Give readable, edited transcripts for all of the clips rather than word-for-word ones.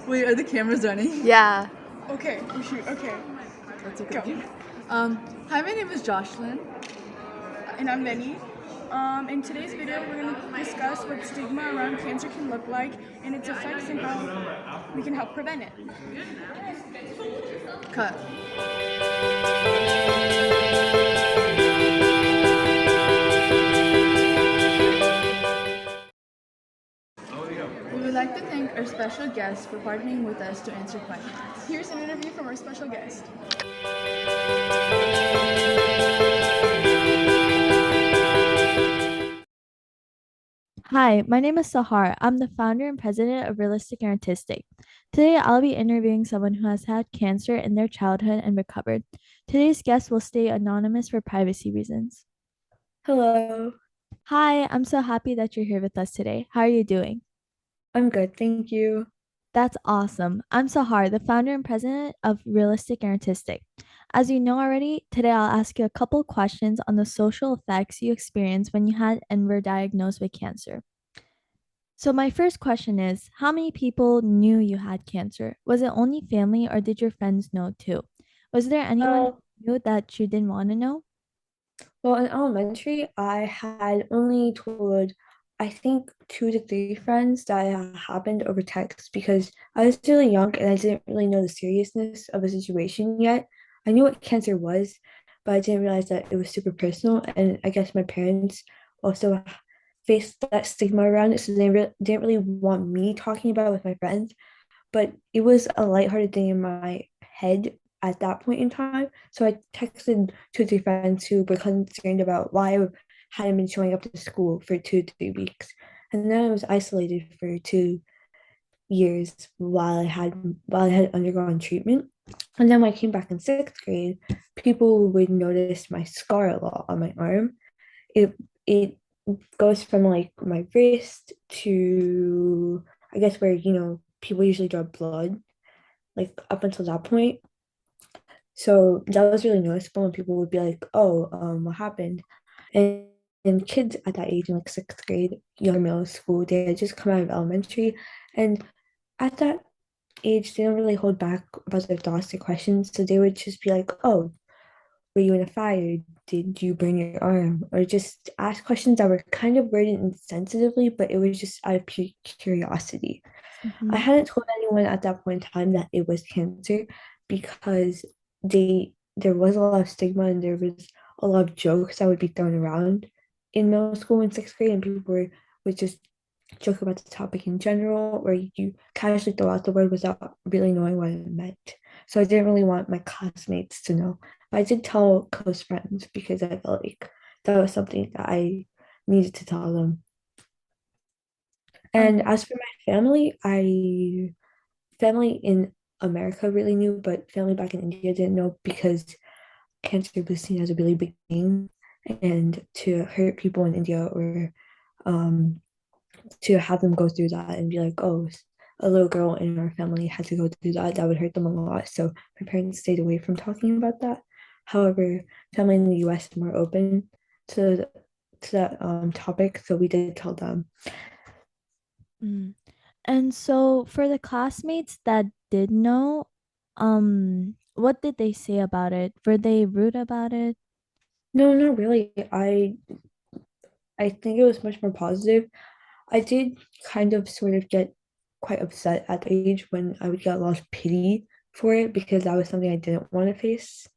Wait, are the cameras running? Yeah. Okay, we shoot. Okay, That's okay. go. Hi, my name is Joshlyn. And I'm Venni. In today's video, we're going to discuss what stigma around cancer can look like and its effects and how we can help prevent it. Cut. We would like to thank our special guest for partnering with us to answer questions. Here's an interview from our special guest. Hi, my name is Sahar. I'm the founder and president of Realistic and Artistic. Today, I'll be interviewing someone who has had cancer in their childhood and recovered. Today's guest will stay anonymous for privacy reasons. Hello, Hi, I'm so happy that you're here with us today. How are you doing? I'm good, thank you. That's awesome. I'm Sahar, the founder and president of Realistic and Artistic. As you know already, today I'll ask you a couple questions on the social effects you experienced when you had and were diagnosed with cancer. So my first question is, how many people knew you had cancer? Was it only family or did your friends know too? Was there anyone Well, you knew that you didn't want to know? well, in elementary, I had only told, I think, 2 to 3 friends that it happened over text because I was really young and I didn't really know the seriousness of the situation yet. I knew what cancer was, but I didn't realize that it was super personal. And I guess my parents also faced that stigma around it, so they didn't really want me talking about it with my friends. But it was a lighthearted thing in my head at that point in time. So I texted 2 or 3 friends who were concerned about why I hadn't been showing up to school for 2 to 3 weeks. And then I was isolated for 2 years while I had undergone treatment. And then when I came back in sixth grade, people would notice my scar a lot on my arm. It goes from like my wrist to I guess where people usually draw blood, like up until that point. So that was really noticeable, and people would be like, "Oh, what happened?" And and kids at that age in like sixth grade, young middle school, they had just come out of elementary, and at that age, they don't really hold back about their thoughts or questions. So they would just be like, "Oh, were you in a fire? Did you burn your arm?" Or just ask questions that were kind of worded insensitively, but it was just out of pure curiosity. I Mhm. hadn't told anyone at that point in time that it was cancer because there was a lot of stigma and there was a lot of jokes that would be thrown around in middle school and sixth grade, and people would just joke about the topic in general, or you casually throw out the word without really knowing what it meant. So I didn't really want my classmates to know. But I did tell close friends because I felt like that was something that I needed to tell them. And Um, as for my family in America really knew, but family back in India didn't know because cancer was seen as a really big thing. And to hurt people in India or um, to have them go through that and be like, oh, a little girl in our family had to go through that, that would hurt them a lot. So my parents stayed away from talking about that. However, family in the US is more open to to that topic, so we did tell them. mm. And so for the classmates that did know, what did they say about it? Were they rude about it? No, not really. I think it was much more positive. I did kind of sort of get quite upset at the age when I would get a lot of pity for it because that was something I didn't want to face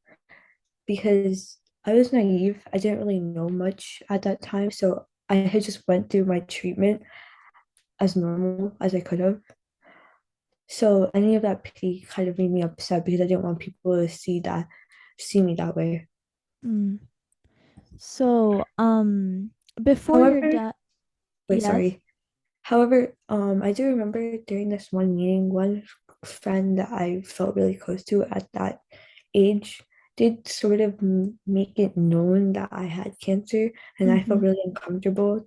because I was naive. I didn't really know much at that time, so I had just went through my treatment as normal as I could have. So any of that pity kind of made me upset because I didn't want people to see me that way. Mm. So, before your However, dad, wait, yes. sorry. However, I do remember during this one meeting, one friend that I felt really close to at that age did sort of make it known that I had cancer, and I felt Mm-hmm. really uncomfortable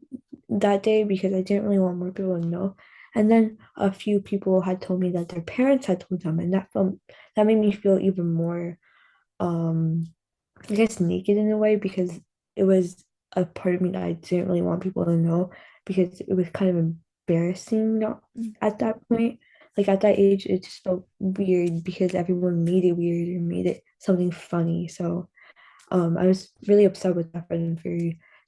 that day because I didn't really want more people to know. And then a few people had told me that their parents had told them, and that made me feel even more, um, I guess, naked in a way because it was a part of me that I didn't really want people to know because it was kind of embarrassing at that point. like at that age, it just felt weird because everyone made it weird or made it something funny. So I was really upset with that friend for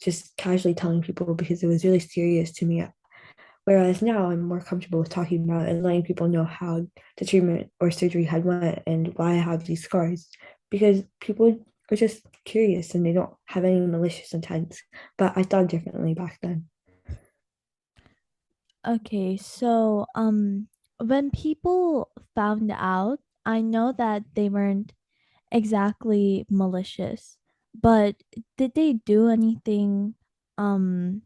just casually telling people because it was really serious to me. Whereas now I'm more comfortable with talking about it and letting people know how the treatment or surgery had went and why I have these scars. Because people are just curious and they don't have any malicious intent. But I thought differently back then. Okay, so when people found out, I know that they weren't exactly malicious, but did they do anything um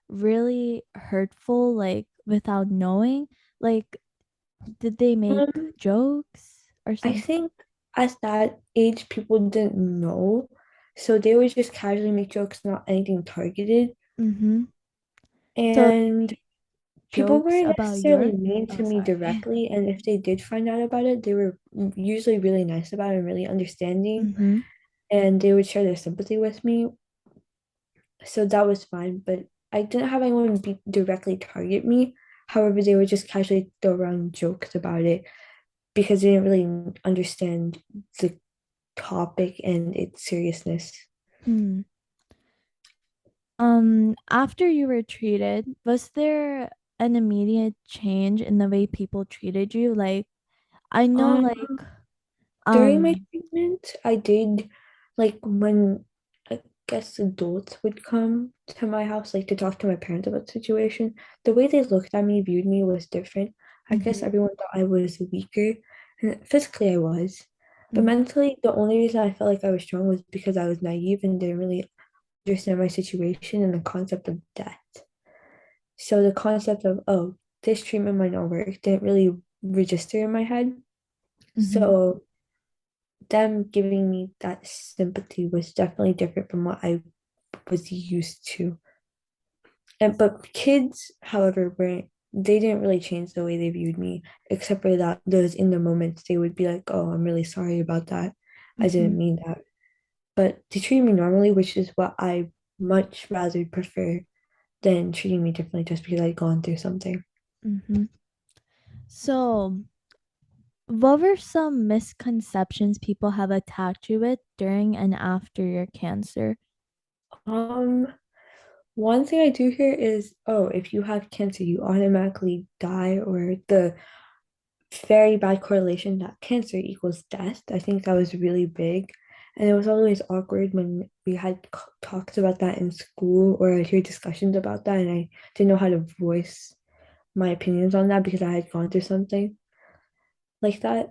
really hurtful like without knowing? Like did they make Um, jokes or I something? think at that age people didn't know. So they would just casually make jokes, not anything targeted. Mm-hmm. So And people jokes weren't about necessarily your mean oh to me sorry. directly, and if they did find out about it, they were usually really nice about it and really understanding, Mm-hmm. and they would share their sympathy with me. So that was fine, but I didn't have anyone directly target me. However, they would just casually throw around jokes about it because they didn't really understand the topic and its seriousness. Hmm. After you were treated, was there an immediate change in the way people treated you? Like, I know, Um, like, During my um, treatment, I did like when I guess adults would come to my house, like to talk to my parents about the situation, the way they looked at me, viewed me was different. I guess mhm, everyone thought I was weaker, and physically I was. But mhm, mentally, the only reason I felt like I was strong was because I was naive and didn't really understand my situation and the concept of death. So the concept of, oh, this treatment might not work didn't really register in my head. mhm, So them giving me that sympathy was definitely different from what I was used to. And but kids, however, weren't they didn't really change the way they viewed me, except for that those in the moments they would be like, "Oh, I'm really sorry about that. I mhm, didn't mean that." But they treat me normally, which is what I much rather prefer than treating me differently just because I'd gone through something. mhm. So, what were some misconceptions people have attacked you with during and after your cancer? Um, One thing I do hear is, oh, if you have cancer, you automatically die, or the very bad correlation that cancer equals death. I think that was really big. And it was always awkward when we had talks about that in school or I'd hear discussions about that, and I didn't know how to voice my opinions on that because I had gone through something like that.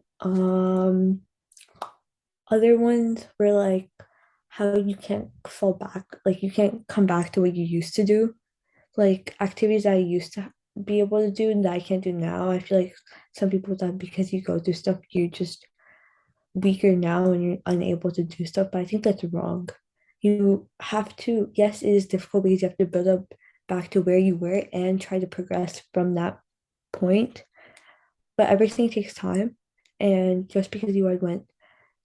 Other ones were like how you can't fall back, like you can't come back to what you used to do, like activities I used to be able to do and that I can't do now. I feel like some people thought because you go through stuff, you're just weaker now and you're unable to do stuff. But I think that's wrong. You have to, yes, it is difficult because you have to build up back to where you were and try to progress from that point. But everything takes time. And just because you had went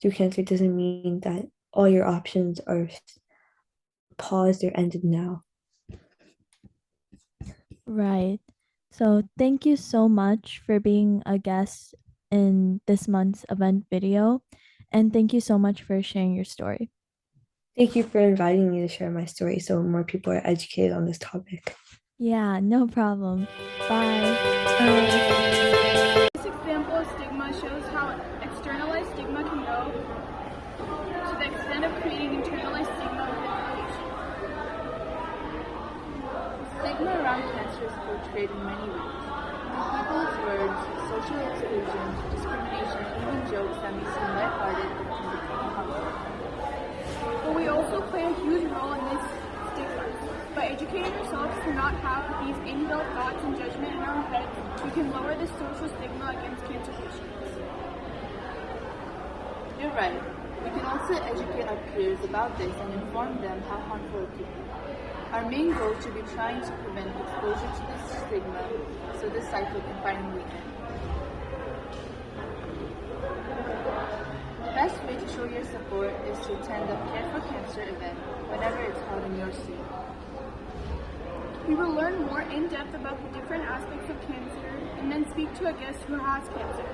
through cancer doesn't mean that all your options are paused or ended now. Right. So, thank you so much for being a guest in this month's event video. And thank you so much for sharing your story. Thank you for inviting me to share my story so more people are educated on this topic. Yeah, no problem. Bye. This example of stigma shows how externalized stigma can go to the extent of creating internalized stigma within a patient. Stigma around cancer is portrayed in many ways. Through people's words, social exclusion, discrimination, even jokes that may seem lighthearted but can become harmful. But we also play a huge role in this stigma. By educating ourselves to not have these inbuilt thoughts and judgment in our heads, we can lower the social stigma against cancer patients. You're right. We can also educate our peers about this and inform them how harmful it could be. Our main goal should be trying to prevent exposure to this stigma so this cycle can finally end. The best way to show your support is to attend a Care for Cancer event whenever it's held in your city. We will learn more in depth about the different aspects of cancer and then speak to a guest who has cancer.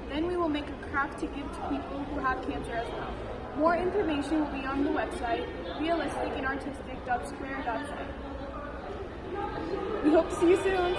Then we will make a craft to give to people who have cancer as well. More information will be on the website, realisticandartistic.square.site. We hope to see you soon!